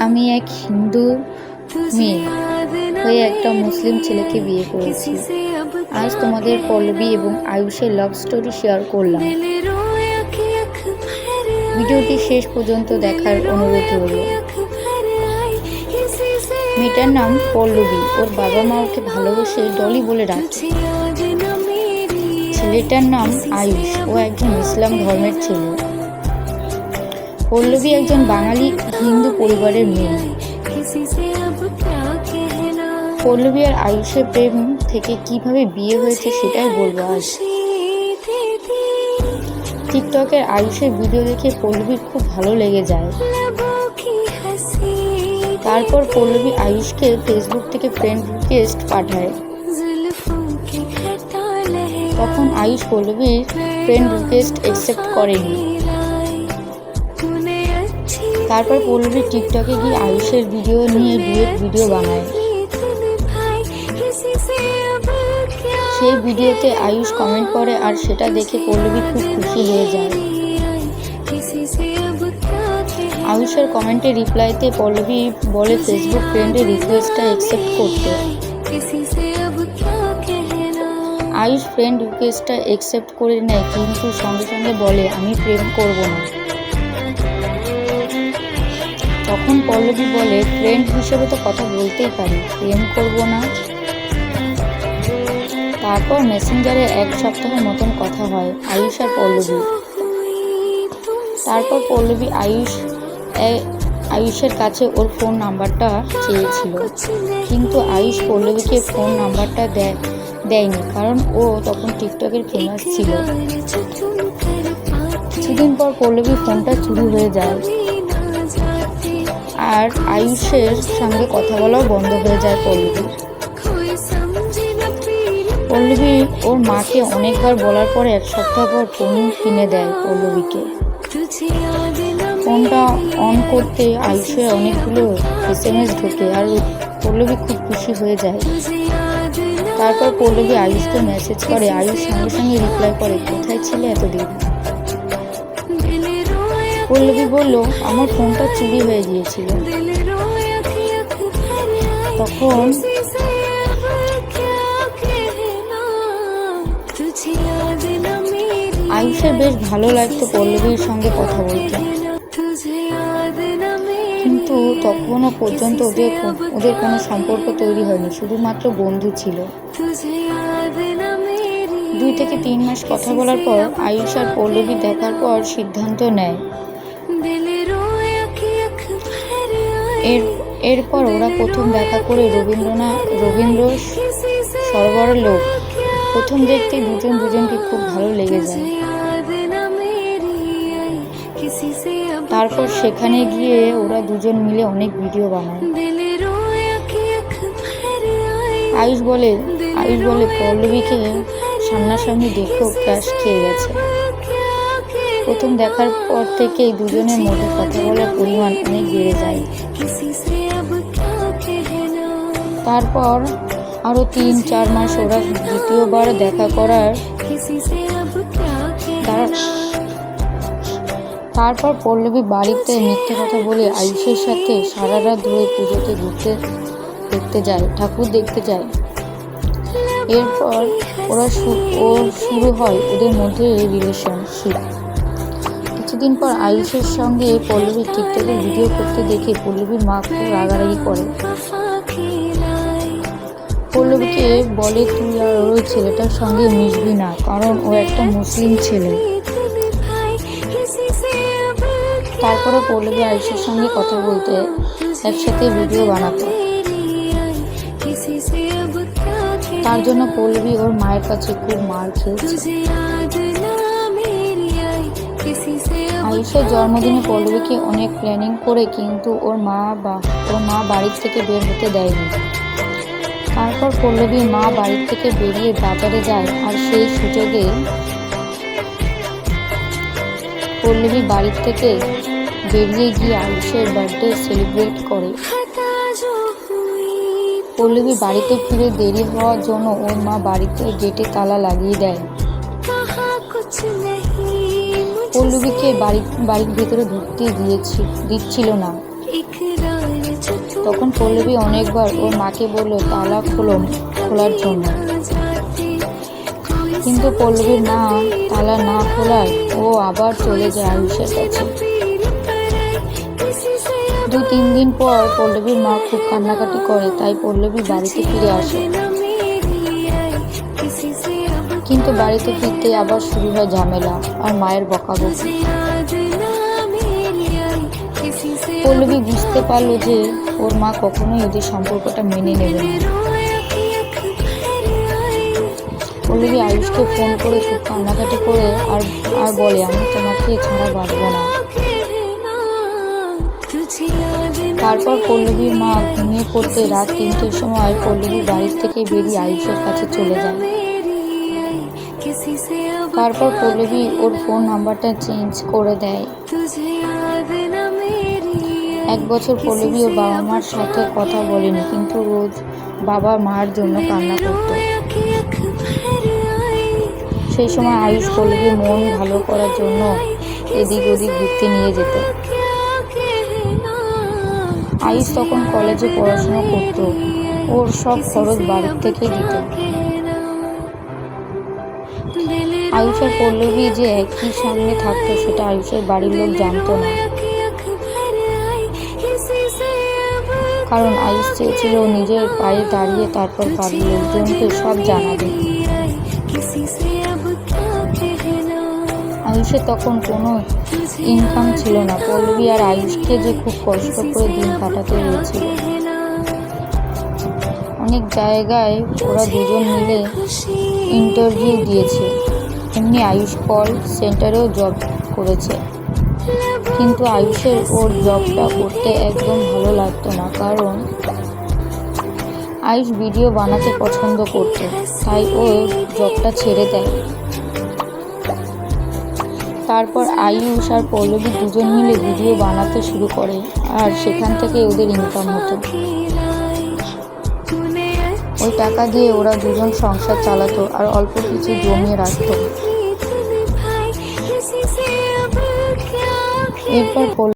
আমি এক হিন্দু মেয়ে হয়ে একটা মুসলিম ছেলেকে বিয়ে করেছি। আজ তোমাদের পল্লবী এবং আয়ুষের লাভ স্টোরি শেয়ার করলাম। ভিডিওটি শেষ পর্যন্ত দেখার অনুরোধ রইল। মেয়েটার নাম পল্লবী। ওর বাবা মা ওকে ভালোবেসে ডলি বলে ডাকে। ছেলেটার নাম আয়ুষ। ও একজন ইসলাম ধর্মের ছেলে। পল্লবী একজন বাঙালি হিন্দু পরিবারের মেয়ে। পল্লবী আর আয়ুষের প্রেম থেকে কিভাবে বিয়ে হয়েছে সেটাই বলবো আজ। টিকটকের আয়ুষের ভিডিও দেখে পল্লবীর খুব ভালো লেগে যায়। তারপর পল্লবী আয়ুষকে ফেসবুক থেকে ফ্রেন্ড রিকোয়েস্ট পাঠায়। তখন আয়ুষ পল্লবীর ফ্রেন্ড রিকোয়েস্ট অ্যাকসেপ্ট করেনি। তারপর পল্লবী টিকটকে গিয়ে আয়ুষের ভিডিও নিয়ে ডুয়েট ভিডিও বানায়। সেই ভিডিওতে আয়ুষ কমেন্ট করে আর সেটা দেখে পল্লবী খুব খুশি হয়ে যায়। আয়ুষের কমেন্টে রিপ্লাইতে পল্লবী বলে ফেসবুক ফ্রেন্ডের রিকোয়েস্টটা অ্যাকসেপ্ট করতে। আয়ুষ ফ্রেন্ড রিকোয়েস্টটা অ্যাকসেপ্ট করে নেয়, কিন্তু সঙ্গে সঙ্গে বলে আমি প্রেম করব না। তখন পল্লবী বলে ফ্রেন্ড হিসেবে তো কথা বলতেই পারি, প্রেম করব না। তারপর মেসেঞ্জারে এক সপ্তাহের মতন কথা হয় আয়ুষ আর পল্লবী। তারপর পল্লবী আয়ুষের কাছে ওর ফোন নাম্বারটা চেয়েছিল, কিন্তু আয়ুষ পল্লবীকে ফোন নাম্বারটা দেয়নি, কারণ ও তখন টিকটকের ফেমাস ছিল। কিছুদিন পর পল্লবীর ফোনটা চুরি হয়ে যায় আর আয়ুষের সঙ্গে কথা বলাও বন্ধ হয়ে যায় পল্লবী ওর মাকে অনেকবার বলার পরে এক সপ্তাহ পর ফোন কিনে দেয় পল্লবীকে। ফোনটা অন করতে আয়ুষের অনেকগুলো SMS ঢোকে আর পল্লবী খুব খুশি হয়ে যায়। তারপর পল্লবী আয়ুষকে মেসেজ করে। আয়ুষ সঙ্গে সঙ্গে রিপ্লাই করে কোথায় ছিলে এতদিন। পল্লবী বলল আমার ফোনটা চুরি হয়ে গিয়েছিল। তখন আয়ুষের বেশ ভালো লাগতো পল্লবীর সঙ্গে কথা বলতে, কিন্তু তখনও পর্যন্ত ওদের কোনো সম্পর্ক তৈরি হয়নি, শুধুমাত্র বন্ধু ছিল। 2 থেকে 3 মাস কথা বলার পর আয়ুষ আর পল্লবী দেখার পর সিদ্ধান্ত নেয়। এরপর ওরা প্রথম দেখা করে রবীন্দ্র সরোবরের লোক। প্রথম দেখতে দুজনকে খুব ভালো লেগে যায়। তারপর সেখানে গিয়ে ওরা দুজন মিলে অনেক ভিডিও বানায়। আয়ুষ বলে পল্লবীকে সামনাসামনি দেখেও ক্রাশ খেয়ে গেছে। প্রথম দেখার পর থেকেই দুজনের মধ্যে কথা বলার পরিমাণ অনেক বেড়ে যায়। তারপর আরো 3-4 মাস ওরা দ্বিতীয়বার দেখা করার। তারপর পল্লবী বাড়িতে মিথ্যে কথা বলে আয়ুষের সাথে সারা রাত ধরে পুজোতে ঠাকুর দেখতে যায়। এরপর শুরু হয় ওদের মধ্যে রিলেশনশিপ। কিছুদিন পর আয়ুষের সঙ্গে পল্লবী টিকটকে ভিডিও করতে দেখে পল্লবীর মা খুব রাগারাগি করে। পল্লবীকে বলে তুই আর ওই ছেলেটার সঙ্গে মিশবি না, কারণ ও একটা মুসলিম ছেলে। তারপরে পল্লবী আয়ুষের সঙ্গে কথা বলতে একসাথে ভিডিও বানাতো। তার জন্য পল্লবী ওর মায়ের কাছে খুব মার খেয়েছে। আয়ুষের জন্মদিনে পল্লবীকে অনেক প্ল্যানিং করে, কিন্তু ওর মা বাড়ির থেকে বের হতে দেয়নি। তারপর পল্লবীর মা বাড়ির থেকে বেরিয়ে বাজারে যায় আর সেই সুযোগে পল্লবী বাড়ির থেকে বেরিয়ে গিয়ে আয়ুষের বার্থডে সেলিব্রেট করে। পল্লবী বাড়িতে ফিরে দেরি হওয়ার জন্য ওর মা বাড়িতে গেটে তালা লাগিয়ে দেয়। পল্লবীকে বাড়ির ভিতরে ঢুকতে দিচ্ছিল না। তখন পল্লবী অনেকবার ওর মাকে বলল তালা খোলার জন্য, কিন্তু পল্লবীর মা তালা না খোলায় ও আবার চলে যায় আয়ুষের কাছে। 2-3 দিন পর পল্লবীর মা খুব কান্নাকাটি করে, তাই পল্লবী বাড়িতে ফিরে আসে। কিন্তু বাড়িতে ফিরতে আবার শুরু হয় ঝামেলা আর মায়ের বকাবকি। পল্লবী বুঝতে পারলো যে ওর মা কখনোই ওদের সম্পর্কটা মেনে নেবে না। পল্লবী আয়ুষকে ফোন করে খুব কান্নাকাটি করে আর বলে, আমি তোমাকে ছাড়া বাঁচব না। তারপর পল্লবীর মা ঘুমিয়ে পড়তে রাত 3টের সময় পল্লবী বাড়ির থেকে বেরিয়ে আয়ুষের কাছে চলে যায়। তারপর পল্লবী ওর ফোন নাম্বারটা চেঞ্জ করে দেয়। 1 বছর পল্লবী ওর বাবা মার সাথে কথা বলেনি, কিন্তু রোজ বাবা মার জন্য কান্না করত। সেই সময় আয়ুষ পল্লবীর মন ভালো করার জন্য এদিক ওদিক ঘুরতে নিয়ে যেত। আয়ুষ তখন কলেজে পড়াশোনা করত, ওর সব খরচ বাড়ির থেকে দিত। আয়ুষ আর পল্লবী যে একই সামনে থাকতো সেটা আয়ুষের বাড়ির লোক জানতো না, কারণ আয়ুষ চেয়েছিল নিজের পায়ে দাঁড়িয়ে তারপর বাড়ির লোকজনকে সব জানাবে। আয়ুষের তখন কোনো ইনকাম ছিল না। পল্লবী আর আয়ুষকে যে খুব কষ্ট করে দিন কাটাতে হয়েছিল। অনেক জায়গায় ওরা দুজন মিলে ইন্টারভিউ দিয়েছে, এমনি আয়ুষ কল সেন্টারেও জব করেছে। কিন্তু আয়ুষের ওর জবটা করতে একদম ভালো লাগতো না, কারণ আয়ুষ ভিডিও বানাতে পছন্দ করত, তাই ও জবটা ছেড়ে দেয়। তারপর আয়ুষ আর পল্লবী দুজন মিলে ভিডিও বানাতে শুরু করে, আর সেখান থেকে ওদের ইনকাম হতো। ওই টাকা দিয়ে ওরা দুজন সংসার চালাতো আর অল্প কিছু জমিয়ে রাখতো। এরপর